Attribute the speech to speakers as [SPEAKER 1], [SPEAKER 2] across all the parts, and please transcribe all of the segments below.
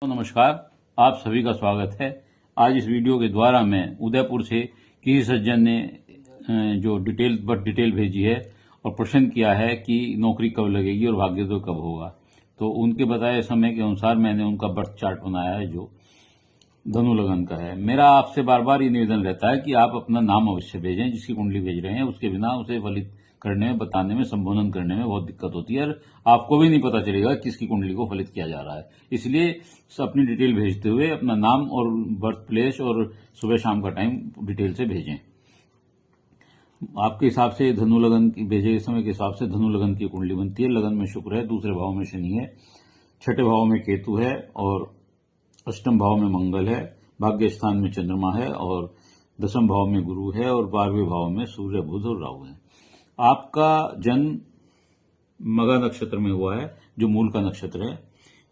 [SPEAKER 1] तो नमस्कार, आप सभी का स्वागत है। आज इस वीडियो के द्वारा मैं उदयपुर से किसी सज्जन ने जो डिटेल भेजी है और प्रश्न किया है कि नौकरी कब लगेगी और भाग्योदय कब होगा। तो उनके बताए समय के अनुसार मैंने उनका बर्थ चार्ट बनाया है जो धनु लगन का है। मेरा आपसे बार बार ये निवेदन रहता है कि आप अपना नाम अवश्य भेजें, जिसकी कुंडली भेज रहे हैं उसके बिना उसे फलित करने में, बताने में, संबोधन करने में बहुत दिक्कत होती है और आपको भी नहीं पता चलेगा किसकी कुंडली को फलित किया जा रहा है। इसलिए अपनी डिटेल भेजते हुए अपना नाम और बर्थ प्लेस और सुबह शाम का टाइम डिटेल से भेजें। आपके हिसाब से धनु लगन की भेजे समय के हिसाब से धनु लगन की कुंडली बनती है। लगन में शुक्र है, दूसरे भाव में शनि है, छठे भाव में केतु है और अष्टम भाव में मंगल है, भाग्य स्थान में चंद्रमा है और दसम भाव में गुरु है और 12वें भाव में सूर्य, बुध और राहु है। आपका जन्म मगा नक्षत्र में हुआ है जो मूल का नक्षत्र है।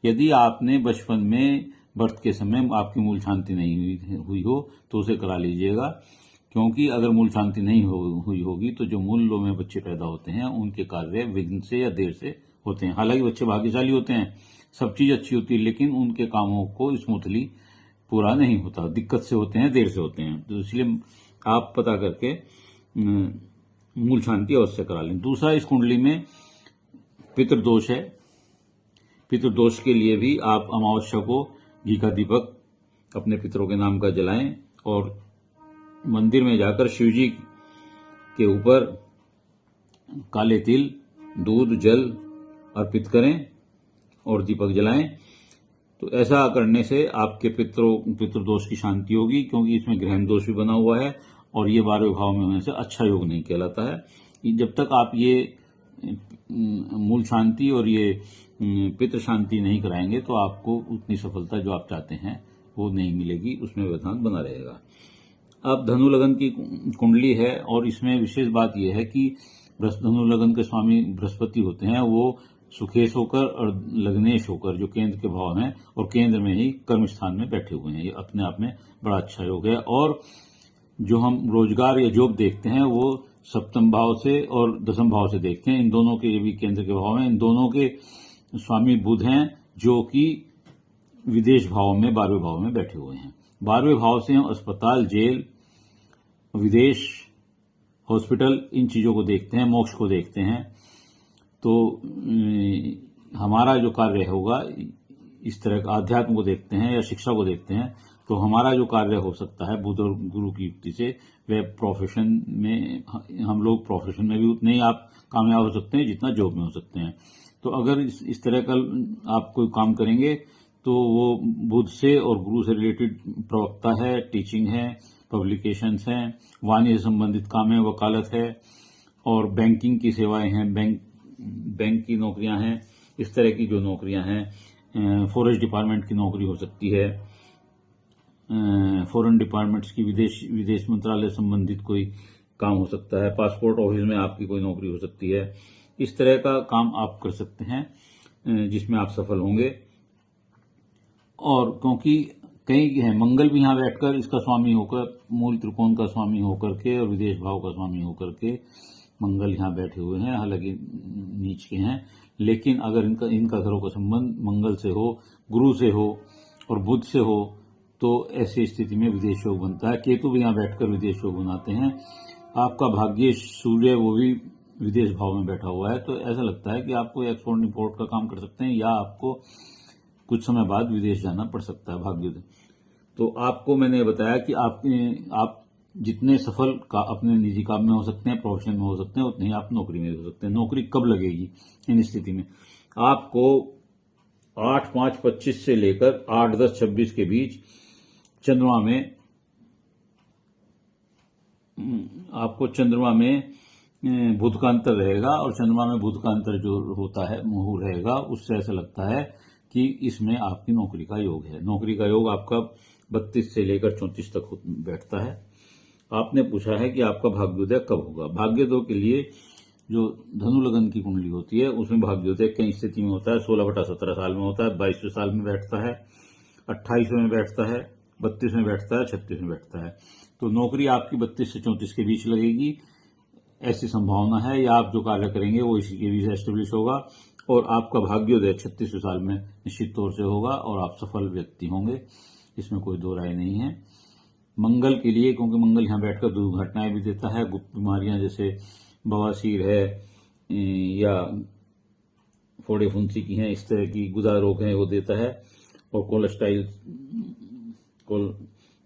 [SPEAKER 1] यदि आपने बचपन में बर्थ के समय आपकी मूल शांति नहीं हुई हो तो उसे करा लीजिएगा, क्योंकि अगर मूल शांति नहीं हुई होगी तो जो मूल लो में बच्चे पैदा होते हैं उनके कार्य विघ्न से या देर से होते हैं। हालांकि बच्चे भाग्यशाली होते हैं, सब चीज अच्छी होती है, लेकिन उनके कामों को स्मूथली पूरा नहीं होता, दिक्कत से होते हैं, देर से होते हैं। तो इसलिए आप पता करके मूल शांति अवश्य करा लें। दूसरा, इस कुंडली में पितृदोष है। पितृदोष के लिए भी आप अमावस्या को घी का दीपक अपने पितरों के नाम का जलाएं और मंदिर में जाकर शिव जी के ऊपर काले तिल, दूध, जल अर्पित करें और दीपक जलाएं। तो ऐसा करने से आपके पितृदोष की शांति होगी, क्योंकि इसमें ग्रहण दोष भी बना हुआ है और ये 12वें भाव में होने से अच्छा योग नहीं कहलाता है। जब तक आप ये मूल शांति और ये पितृ शांति नहीं कराएंगे तो आपको उतनी सफलता जो आप चाहते हैं वो नहीं मिलेगी, उसमें व्यवधान बना रहेगा। अब धनु लगन की कुंडली है और इसमें विशेष बात यह है कि धनु लगन के स्वामी बृहस्पति होते हैं, वो सुखेश होकर और लग्नेश होकर जो केंद्र के भाव हैं और केंद्र में ही कर्म स्थान में बैठे हुए हैं। ये अपने आप में बड़ा अच्छा योग है। और जो हम रोजगार या जॉब देखते हैं वो सप्तम भाव से और दसम भाव से देखते हैं। इन दोनों के, ये भी केंद्र के भाव हैं, इन दोनों के स्वामी बुध हैं जो कि विदेश भाव में 12वें भाव में बैठे हुए हैं। 12वें भाव से हम अस्पताल, जेल, विदेश, हॉस्पिटल, इन चीजों को देखते हैं, मोक्ष को देखते हैं। तो हमारा जो कार्य होगा, इस तरह का अध्यात्म को देखते हैं या शिक्षा को देखते हैं, तो हमारा जो कार्य हो सकता है बुध और गुरु की युक्ति से, वह प्रोफेशन में, हम लोग प्रोफेशन में भी उतने ही आप कामयाब हो सकते हैं जितना जॉब में हो सकते हैं। तो अगर इस तरह का आप कोई काम करेंगे तो वो बुध से और गुरु से रिलेटेड प्रवक्ता है, टीचिंग है, पब्लिकेशंस हैं, वाणिज्य से संबंधित काम है, वकालत है और बैंकिंग की सेवाएं हैं, बैंक की नौकरियां हैं। इस तरह की जो नौकरियां हैं, फॉरेस्ट डिपार्टमेंट की नौकरी हो सकती है, फॉरेन डिपार्टमेंट्स की, विदेश मंत्रालय संबंधित कोई काम हो सकता है, पासपोर्ट ऑफिस में आपकी कोई नौकरी हो सकती है। इस तरह का काम आप कर सकते हैं जिसमें आप सफल होंगे। और क्योंकि कई है, मंगल भी यहां बैठकर इसका स्वामी होकर, मूल त्रिकोण का स्वामी होकर के और विदेश भाव का स्वामी होकर के मंगल यहां बैठे हुए हैं। हालांकि नीच के हैं, लेकिन अगर इनका घरों का संबंध मंगल से हो, गुरु से हो और बुध से हो तो ऐसी स्थिति में विदेश योग बनता है। केतु भी यहां बैठकर विदेश योग बनाते हैं। आपका भाग्य सूर्य वो भी विदेश भाव में बैठा हुआ है, तो ऐसा लगता है कि आपको एक्सपोर्ट इंपोर्ट का काम कर सकते हैं या आपको कुछ समय बाद विदेश जाना पड़ सकता है भाग्योदय। तो आपको मैंने बताया कि आप जितने सफल का अपने निजी काम में हो सकते हैं, प्रोफेशन में हो सकते हैं, उतने ही आप नौकरी में हो सकते हैं। नौकरी कब लगेगी? इन स्थिति में आपको 8/5/25 से लेकर 8/10/26 के बीच चंद्रमा में बुध का अंतर रहेगा और चंद्रमा में बुध का अंतर जो होता है, मुहूर्त रहेगा, उससे ऐसा लगता है कि इसमें आपकी नौकरी का योग है। नौकरी का योग आपका 32 से लेकर 34 तक बैठता है। आपने पूछा है कि आपका भाग्योदय कब होगा। भाग्योदय के लिए जो धनु लगन की कुंडली होती है उसमें भाग्योदय कई स्थिति में होता है। 16/17 साल में होता है, 22वें साल में बैठता है, 28वें में बैठता है, 32 में बैठता है, 36 में बैठता है। तो नौकरी आपकी 32 से 34 के बीच लगेगी। ऐसी संभावना है, या आप जो कार्य करेंगे वो इसी के भी एस्टेब्लिश होगा और आपका भाग्योदय 36वें साल में निश्चित तौर से होगा और आप सफल व्यक्ति होंगे, इसमें कोई दो राय नहीं है। मंगल के लिए, क्योंकि मंगल यहाँ बैठकर दुर्घटनाएं भी देता है, गुप्त बीमारियां जैसे बवासीर है या फोड़े फुंसी की हैं, इस तरह की गुदा रोग है वो देता है, और कोलेस्ट्रॉल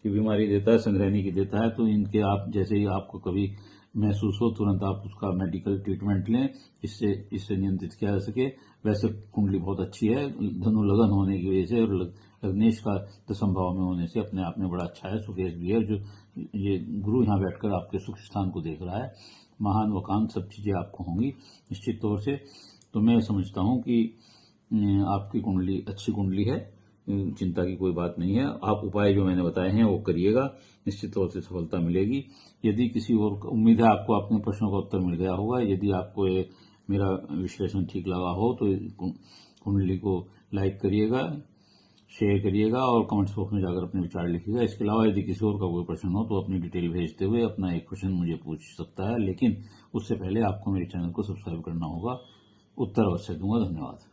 [SPEAKER 1] की बीमारी देता है, संग्रहणी की देता है। तो इनके आप जैसे ही आपको कभी महसूस हो तुरंत आप उसका मेडिकल ट्रीटमेंट लें, इससे नियंत्रित किया जा सके। वैसे कुंडली बहुत अच्छी है, धनु लगन होने की वजह से और लग्नेश का दशम भाव में होने से अपने आप में बड़ा अच्छा है, सुकेश भी है। जो ये गुरु यहाँ बैठकर आपके सुख स्थान को देख रहा है, महान वकान सब चीजें आपको होंगी निश्चित तौर से। तो मैं समझता हूं कि आपकी कुंडली अच्छी कुंडली है, चिंता की कोई बात नहीं है। आप उपाय जो मैंने बताए हैं वो करिएगा, निश्चित तौर से सफलता मिलेगी। यदि किसी और, उम्मीद है आपको अपने प्रश्नों का उत्तर मिल गया होगा। यदि आपको ये मेरा विश्लेषण ठीक लगा हो तो कुंडली को लाइक करिएगा, शेयर करिएगा और कमेंट्स बॉक्स में जाकर अपने विचार लिखिएगा। इसके अलावा यदि किसी और का कोई प्रश्न हो तो अपनी डिटेल भेजते हुए अपना एक क्वेश्चन मुझे पूछ सकता है, लेकिन उससे पहले आपको मेरे चैनल को सब्सक्राइब करना होगा। उत्तर अवश्य दूंगा। धन्यवाद।